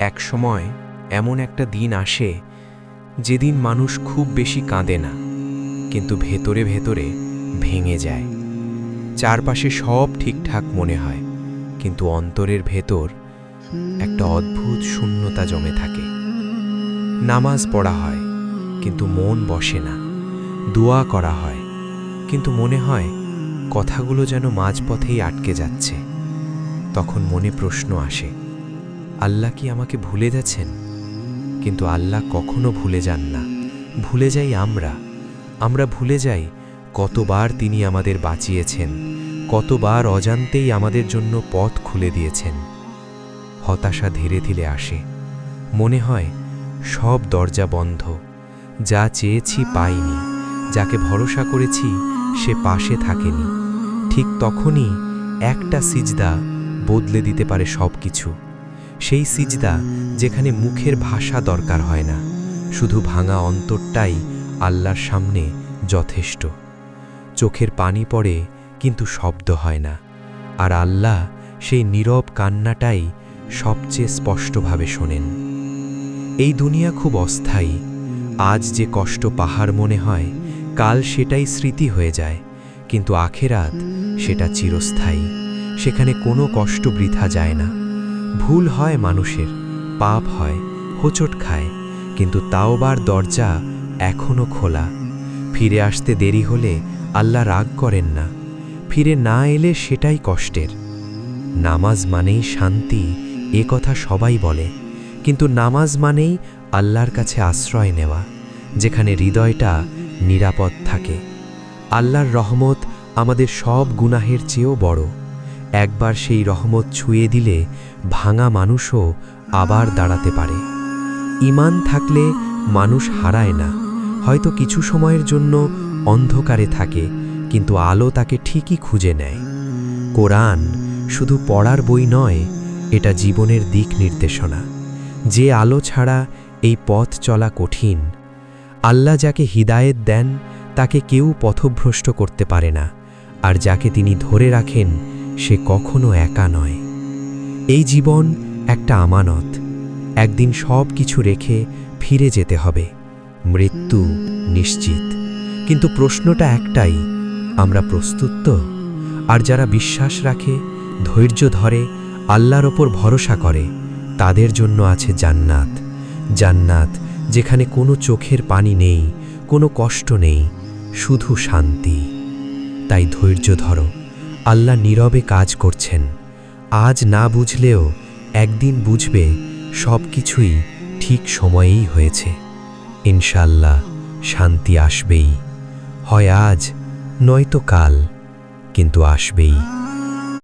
এক সময় এমন একটা দিন আসে যেদিন মানুষ খুব বেশি কাঁদে না, কিন্তু ভেতরে ভেতরে ভেঙে যায়। চারপাশে সব ঠিকঠাক মনে হয়, কিন্তু অন্তরের ভেতর একটা অদ্ভুত শূন্যতা জমে থাকে। নামাজ পড়া হয়, কিন্তু মন বসে না। দোয়া করা হয়, কিন্তু মনে হয় কথাগুলো যেন মাঝপথেই আটকে যাচ্ছে। তখন মনে প্রশ্ন আসে, আল্লাহ কি আমাকে ভুলে গেছেন? কিন্তু আল্লাহ কখনো ভুলে যান না। ভুলে যাই আমরা ভুলে যাই কতবার তিনি আমাদের বাঁচিয়েছেন, কতবার অজান্তেই আমাদের জন্য পথ খুলে দিয়েছেন। হতাশা ধীরে ধীরে আসে। মনে হয় সব দরজা বন্ধ, যা চেয়েছি পাইনি, যাকে ভরসা করেছি সে পাশে থাকেনি। ঠিক তখনই একটা সিজদা বদলে দিতে পারে সব কিছু। সেই সিজদা যেখানে মুখের ভাষা দরকার হয় না, শুধু ভাঙা অন্তরটাই আল্লাহর সামনে যথেষ্ট। চোখের পানি পড়ে, কিন্তু শব্দ হয় না, আর আল্লাহ সেই নীরব কান্নাটাই সবচেয়ে স্পষ্টভাবে শোনেন। এই দুনিয়া খুব অস্থায়ী। আজ যে কষ্ট পাহাড় মনে হয়, কাল সেটাই স্মৃতি হয়ে যায়। কিন্তু আখেরাত সেটা চিরস্থায়ী। সেখানে কোনো কষ্ট বৃথা যায় না। ভুল হয় মানুষের, পাপ হয়, হোঁচট খায়, কিন্তু তাওবার দরজা এখনো খোলা। ফিরে আসতে দেরি হলে আল্লাহ রাগ করেন না, ফিরে না এলে সেটাই কষ্টের। নামাজ মানেই শান্তি, এ কথা সবাই বলে, কিন্তু নামাজ মানেই আল্লাহর কাছে আশ্রয় নেওয়া, যেখানে হৃদয়টা নিরাপদ থাকে। আল্লাহর রহমত আমাদের সব গুনাহের চেয়েও বড়। একবার সেই রহমত ছুঁয়ে দিলে ভাঙা মানুষও আবার দাঁড়াতে পারে। ঈমান থাকলে মানুষ হারায় না, হয়তো কিছু সময়ের জন্য অন্ধকারে থাকে, কিন্তু আলো তাকে ঠিকই খুঁজে নেয়। কোরআন শুধু পড়ার বই নয়, এটা জীবনের দিক নির্দেশনা। যে আলো ছাড়া এই পথ চলা কঠিন। আল্লাহ যাকে হিদায়েত দেন তাকে কেউ পথভ্রষ্ট করতে পারে না, আর যাকে তিনি ধরে রাখেন সে কখনো একা নয়। এই জীবন একটা আমানত। একদিন সব কিছু রেখে ফিরে যেতে হবে, মৃত্যু নিশ্চিত। কিন্তু প্রশ্নটা একটাই, আমরা প্রস্তুত তো? আর যারা বিশ্বাস রাখে, ধৈর্য ধরে, আল্লাহর ওপর ভরসা করে, তাদের জন্য আছে জান্নাত। জান্নাত যেখানে কোনো চোখের পানি নেই, কোনো কষ্ট নেই, শুধু শান্তি। তাই ধৈর্য ধরো, আল্লাহ নীরবে কাজ করছেন। আজ না বুঝলেও একদিন বুঝবে সব কিছুই ঠিক সময়েই হয়েছে। ইনশাআল্লাহ শান্তি আসবেই, হয় আজ নয়তো কাল, কিন্তু আসবেই।